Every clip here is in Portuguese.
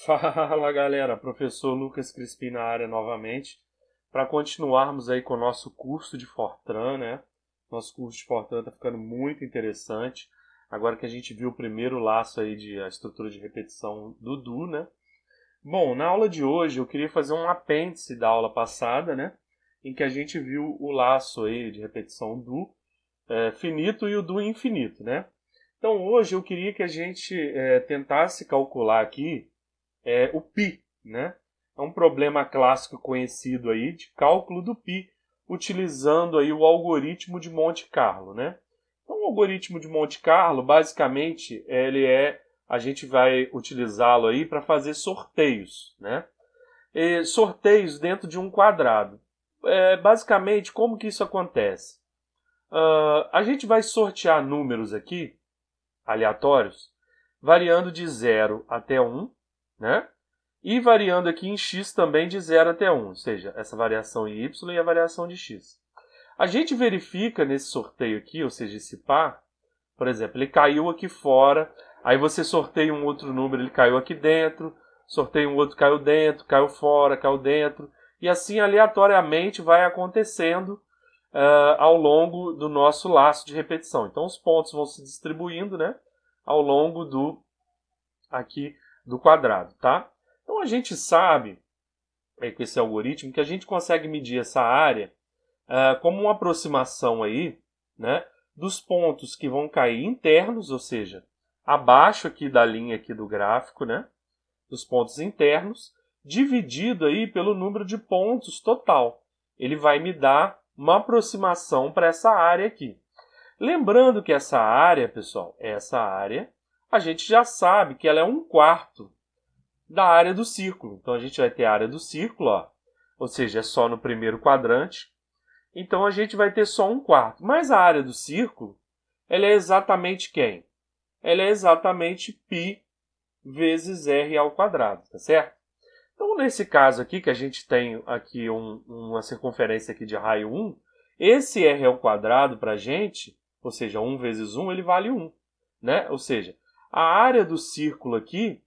Fala galera, professor Lucas Crispim na área novamente, para continuarmos aí com o nosso curso de Fortran, né? Nosso curso de Fortran está ficando muito interessante, agora que a gente viu o primeiro laço aí de a estrutura de repetição do Do, né? Bom, na aula de hoje eu queria fazer um apêndice da aula passada, né? Em que a gente viu o laço aí de repetição do finito e o do infinito, né? Então hoje eu queria que a gente tentasse calcular aqui o π, né? É um problema clássico conhecido aí de cálculo do π, utilizando aí o algoritmo de Monte Carlo, né? Então, o algoritmo de Monte Carlo, basicamente, a gente vai utilizá-lo aí para fazer sorteios, né? E sorteios dentro de um quadrado. Basicamente, como que isso acontece? A gente vai sortear números aqui, aleatórios, variando de 0 até 1, né? E variando aqui em x também de 0 até 1, ou seja, essa variação em y e a variação de x. A gente verifica nesse sorteio aqui, ou seja, esse par, por exemplo, ele caiu aqui fora, aí você sorteia um outro número, ele caiu aqui dentro, sorteia um outro, caiu dentro, caiu fora, caiu dentro, e assim aleatoriamente vai acontecendo ao longo do nosso laço de repetição. Então os pontos vão se distribuindo, né, ao longo aqui do quadrado, tá? Então a gente sabe com esse algoritmo que a gente consegue medir essa área como uma aproximação aí, né, dos pontos que vão cair internos, ou seja, abaixo aqui da linha aqui do gráfico, né, dos pontos internos, dividido aí pelo número de pontos total. Ele vai me dar uma aproximação para essa área aqui. Lembrando que essa área, pessoal, a gente já sabe que ela é 1/4 da área do círculo. Então a gente vai ter a área do círculo, ó, ou seja, é só no primeiro quadrante. Então a gente vai ter só 1/4. Mas a área do círculo, ela é exatamente quem? Ela é exatamente π vezes r ao quadrado, tá certo? Então nesse caso aqui, que a gente tem aqui uma circunferência aqui de raio 1, esse r ao quadrado para a gente, ou seja, 1 vezes 1, ele vale 1. Né? Ou seja, a área do círculo aqui,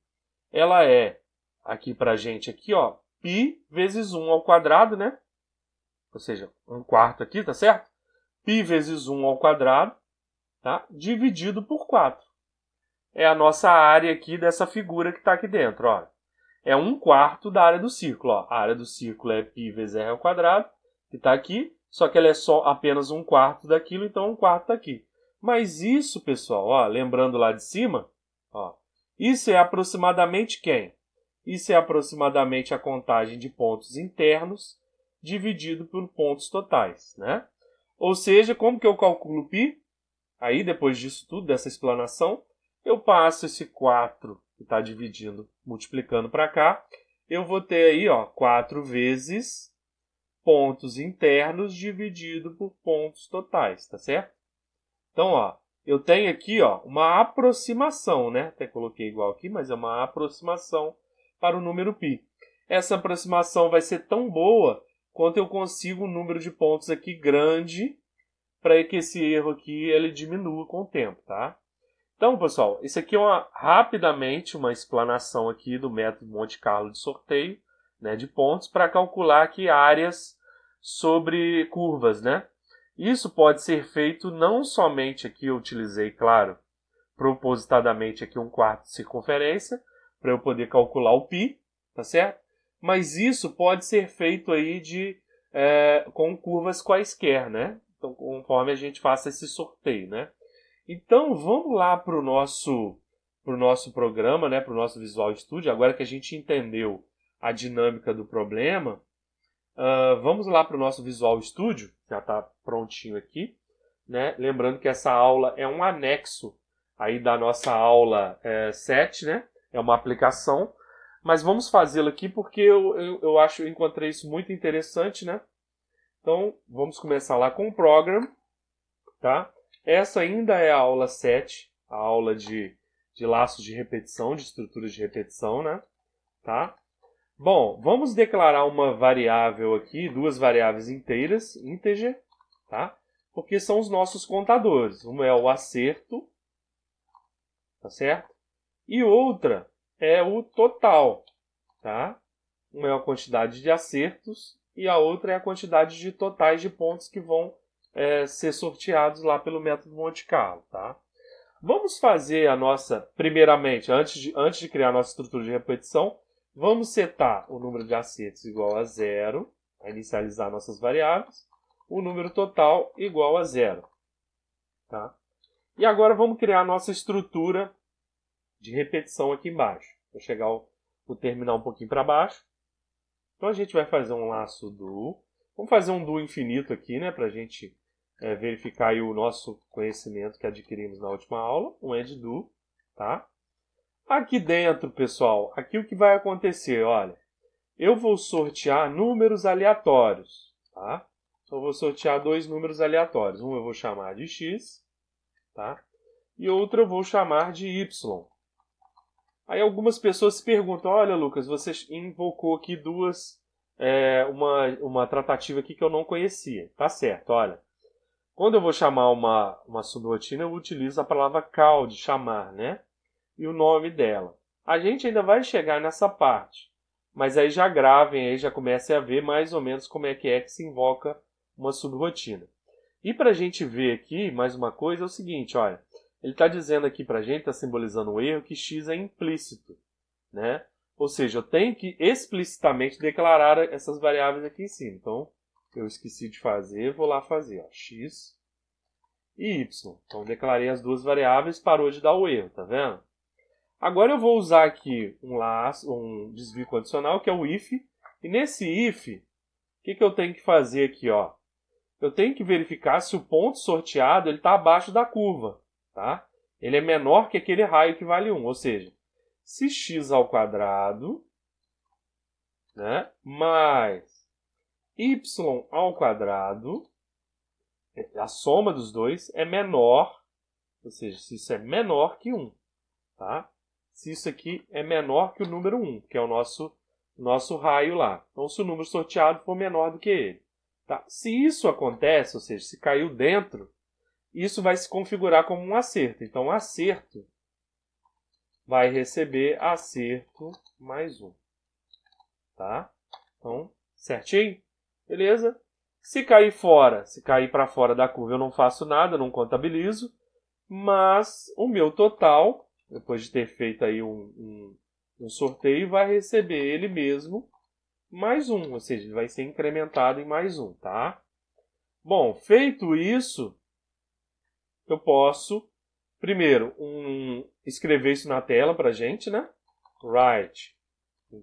ela é, aqui pra gente, aqui, ó, π vezes 1 ao quadrado, né? Ou seja, 1/4 aqui, tá certo? Π vezes 1 ao quadrado, tá? Dividido por 4. É a nossa área aqui dessa figura que está aqui dentro, ó. É 1/4 da área do círculo, ó. A área do círculo é π vezes r ao quadrado, que está aqui, só que ela é só apenas 1/4 daquilo, então 1/4 está aqui. Mas isso, pessoal, ó, lembrando lá de cima, ó, isso é aproximadamente quem? Isso é aproximadamente a contagem de pontos internos dividido por pontos totais, né? Ou seja, como que eu calculo π? Aí, depois disso tudo, dessa explanação, eu passo esse 4 que está dividindo, multiplicando para cá, eu vou ter aí, ó, 4 vezes pontos internos dividido por pontos totais, tá certo? Então, ó, eu tenho aqui, ó, uma aproximação, né? Até coloquei igual aqui, mas é uma aproximação para o número π. Essa aproximação vai ser tão boa quanto eu consigo um número de pontos aqui grande para que esse erro aqui ele diminua com o tempo, tá? Então, pessoal, isso aqui é rapidamente uma explanação aqui do método Monte Carlo de sorteio, né, de pontos para calcular aqui áreas sobre curvas, né? Isso pode ser feito não somente aqui, eu utilizei, claro, propositadamente aqui 1/4 de circunferência, para eu poder calcular o π, tá certo? Mas isso pode ser feito aí com curvas quaisquer, né? Então, conforme a gente faça esse sorteio, né? Então, vamos lá para o nosso programa, né? Para o nosso Visual Studio. Agora que a gente entendeu a dinâmica do problema, vamos lá para o nosso Visual Studio, já está prontinho aqui, né? Lembrando que essa aula é um anexo aí da nossa aula 7, né? É uma aplicação, mas vamos fazê-lo aqui porque eu encontrei isso muito interessante, né? Então, vamos começar lá com o Program, tá? Essa ainda é a aula 7, a aula de laços de repetição, de estruturas de repetição, né? Tá? Bom, vamos declarar uma variável aqui, duas variáveis inteiras, integer, tá? Porque são os nossos contadores. Uma é o acerto, tá certo? E outra é o total, tá? Uma é a quantidade de acertos e a outra é a quantidade de totais de pontos que vão ser sorteados lá pelo método Monte Carlo, tá? Vamos fazer a nossa, primeiramente, antes de criar a nossa estrutura de repetição, vamos setar o número de acertos igual a zero, a inicializar nossas variáveis, o número total igual a zero, tá? E agora vamos criar a nossa estrutura de repetição aqui embaixo. Vou chegar o terminal um pouquinho para baixo. Então a gente vai fazer um laço do. Vamos fazer um do infinito aqui, né? Para a gente verificar aí o nosso conhecimento que adquirimos na última aula. Um end do, tá? Aqui dentro, pessoal, aqui o que vai acontecer, olha. Eu vou sortear números aleatórios, tá? Então eu vou sortear dois números aleatórios. Um eu vou chamar de x, tá? E outro eu vou chamar de y. Aí algumas pessoas se perguntam, olha Lucas, você invocou aqui uma tratativa aqui que eu não conhecia. Tá certo, olha. Quando eu vou chamar uma subrotina, eu utilizo a palavra call, de chamar, né? E o nome dela. A gente ainda vai chegar nessa parte. Mas aí já gravem, aí já comecem a ver mais ou menos como é que se invoca uma subrotina. E para a gente ver aqui, mais uma coisa, é o seguinte, olha. Ele está dizendo aqui para a gente, está simbolizando um erro, que x é implícito, né? Ou seja, eu tenho que explicitamente declarar essas variáveis aqui em cima. Então, eu esqueci de fazer, vou lá fazer, ó, x e y. Então, declarei as duas variáveis, parou de dar o erro, tá vendo? Agora eu vou usar aqui um desvio condicional, que é o if. E nesse if, o que eu tenho que fazer aqui, ó? Eu tenho que verificar se o ponto sorteado está abaixo da curva, tá? Ele é menor que aquele raio que vale 1, ou seja, se x ao quadrado, né, mais y ao quadrado, a soma dos dois é menor, ou seja, se isso é menor que 1, tá? Se isso aqui é menor que o número 1, que é o nosso raio lá. Então, se o número sorteado for menor do que ele. Tá? Se isso acontece, ou seja, se caiu dentro, isso vai se configurar como um acerto. Então, acerto vai receber acerto mais 1. Tá? Então, certinho? Beleza? Se cair para fora da curva, eu não faço nada, não contabilizo. Mas o meu total, depois de ter feito aí um sorteio, vai receber ele mesmo mais 1. Ou seja, ele vai ser incrementado em mais 1, tá? Bom, feito isso, eu posso, primeiro, escrever isso na tela para a gente, né? Write.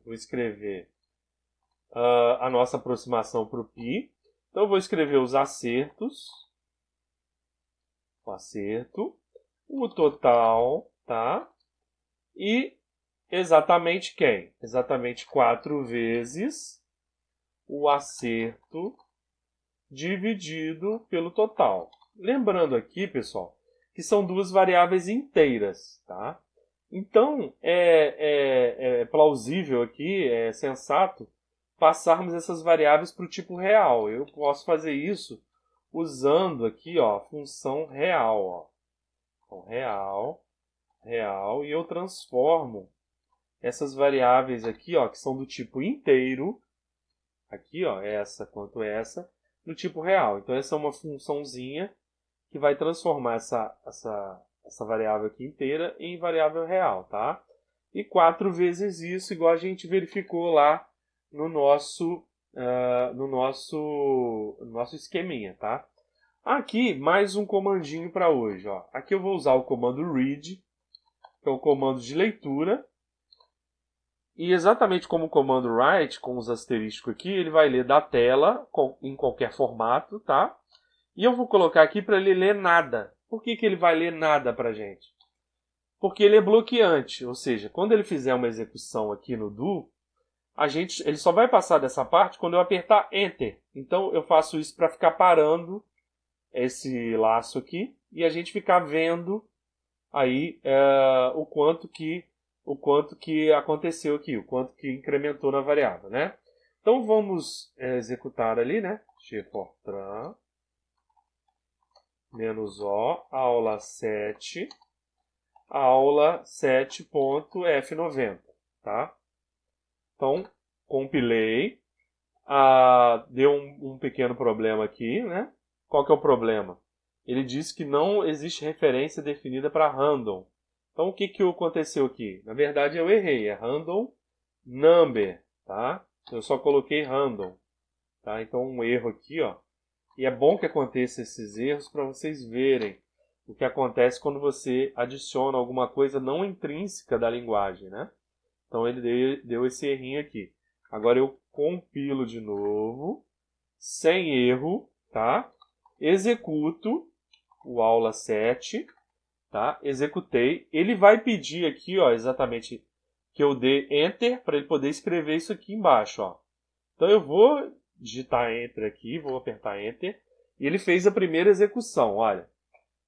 Vou escrever a nossa aproximação para o π. Então, eu vou escrever os acertos. O acerto. O total, tá? E exatamente quem? Exatamente 4 vezes o acerto dividido pelo total. Lembrando aqui, pessoal, que são duas variáveis inteiras, tá? Então, é plausível aqui, é sensato, passarmos essas variáveis para o tipo real. Eu posso fazer isso usando aqui, ó, a função real. Ó. Então, real, e eu transformo essas variáveis aqui, ó, que são do tipo inteiro, aqui, ó, essa quanto essa, no tipo real. Então, essa é uma funçãozinha que vai transformar essa variável aqui inteira em variável real, tá? E 4 vezes isso, igual a gente verificou lá no nosso esqueminha, tá? Aqui, mais um comandinho para hoje, ó. Aqui eu vou usar o comando read, que é o comando de leitura. E exatamente como o comando write, com os asterísticos aqui, ele vai ler da tela, em qualquer formato, tá? E eu vou colocar aqui para ele ler nada. Por que ele vai ler nada para a gente? Porque ele é bloqueante, ou seja, quando ele fizer uma execução aqui no do, ele só vai passar dessa parte quando eu apertar Enter. Então eu faço isso para ficar parando esse laço aqui e a gente ficar vendo aí o quanto que aconteceu aqui, o quanto que incrementou na variável, né? Então vamos executar ali, né? Gfortran -o, aula 7, aula 7.f90. tá? Então, compilei. Deu um pequeno problema aqui, né? Qual que é o problema? Ele disse que não existe referência definida para random. Então, o que que aconteceu aqui? Na verdade, eu errei. É random number, tá? Eu só coloquei random, tá? Então, um erro aqui, ó. E é bom que aconteça esses erros para vocês verem o que acontece quando você adiciona alguma coisa não intrínseca da linguagem, né? Então, ele deu esse errinho aqui. Agora eu compilo de novo, sem erro, tá? Executo o aula 7, tá? Executei. Ele vai pedir aqui, ó, exatamente que eu dê Enter para ele poder escrever isso aqui embaixo, ó. Então eu vou digitar Enter aqui, vou apertar Enter, e ele fez a primeira execução, olha.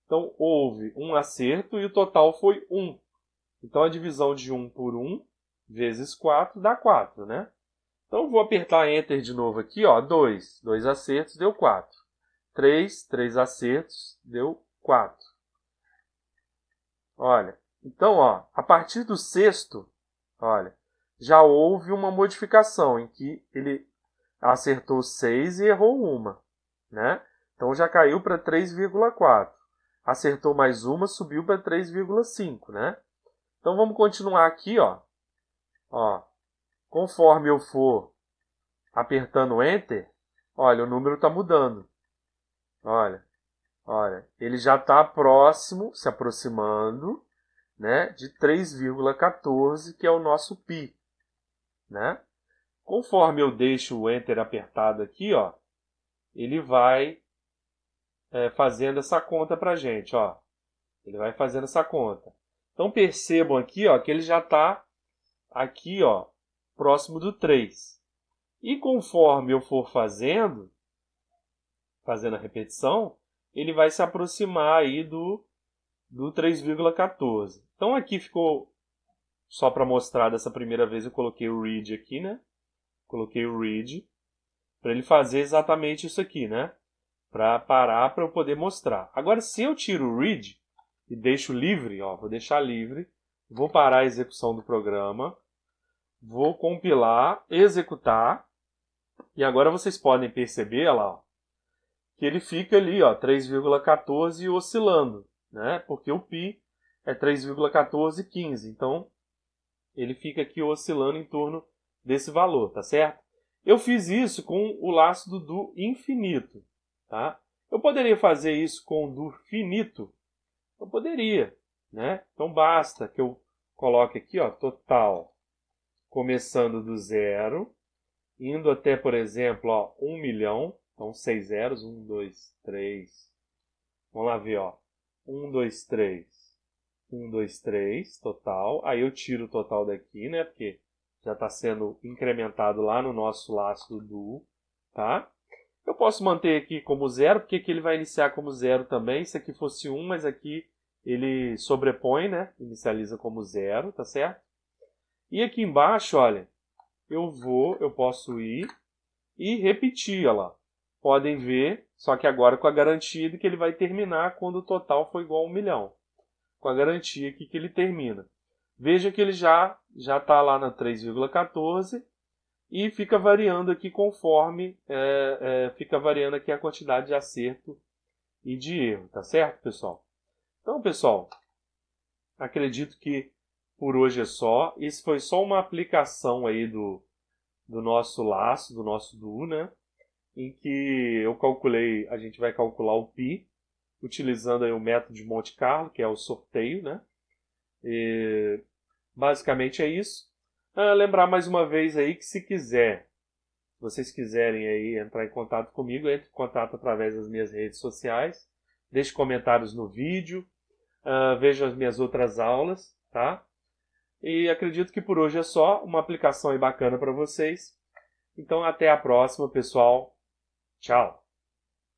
Então houve um acerto e o total foi 1. Então a divisão de 1 por 1 vezes 4 dá 4, né? Então, vou apertar Enter de novo aqui, ó, 2. 2 acertos, deu 4. 3 acertos, deu 4. Olha, então, ó, a partir do sexto, olha, já houve uma modificação em que ele acertou 6 e errou uma, né? Então, já caiu para 3,4. Acertou mais uma, subiu para 3,5, né? Então, vamos continuar aqui, ó. Conforme eu for apertando Enter, olha, o número está mudando. Olha, ele já está próximo, se aproximando, né, de 3,14, que é o nosso π, né? Conforme eu deixo o Enter apertado aqui, ó, ele vai fazendo essa conta para a gente, ó. Ele vai fazendo essa conta. Então percebam aqui, ó, que ele já está aqui, ó, próximo do 3. E conforme eu for fazendo a repetição, ele vai se aproximar aí do 3,14. Então aqui ficou, só para mostrar dessa primeira vez, eu coloquei o read aqui, né? Coloquei o read para ele fazer exatamente isso aqui, né? Para parar para eu poder mostrar. Agora, se eu tiro o read e deixo livre, ó, vou deixar livre, vou parar a execução do programa, vou compilar, executar, e agora vocês podem perceber, olha lá, ó, que ele fica ali, ó, 3,14 oscilando, né? Porque o π é 3,1415. Então, ele fica aqui oscilando em torno desse valor, tá certo? Eu fiz isso com o laço do infinito, tá? Eu poderia fazer isso com o do finito? Eu poderia, né? Então, basta que eu coloque aqui, ó, total, começando do zero, indo até, por exemplo, ó, 1 milhão. Então, 6 zeros, 1, 2, 3. Vamos lá ver, ó. 1, 2, 3. 1, 2, 3, total. Aí eu tiro o total daqui, né? Porque já está sendo incrementado lá no nosso laço do do, tá? Eu posso manter aqui como zero, porque aqui ele vai iniciar como zero também. Se aqui fosse 1, mas aqui ele sobrepõe, né? Inicializa como zero, tá certo? E aqui embaixo, olha, eu posso ir e repetir, olha lá. Podem ver, só que agora com a garantia de que ele vai terminar quando o total for igual a 1 milhão. Com a garantia aqui que ele termina. Veja que ele já está lá na 3,14 e fica variando aqui conforme fica variando aqui a quantidade de acerto e de erro, tá certo, pessoal? Então, pessoal, acredito que por hoje é só. Isso foi só uma aplicação aí do nosso laço, do nosso do, né? Em que eu calculei, a gente vai calcular o π, utilizando aí o método de Monte Carlo, que é o sorteio, né? E basicamente é isso. Lembrar mais uma vez aí que se vocês quiserem aí entrar em contato comigo, entre em contato através das minhas redes sociais, deixe comentários no vídeo, vejam as minhas outras aulas, tá? E acredito que por hoje é só, uma aplicação aí bacana para vocês. Então até a próxima, pessoal. Tchau!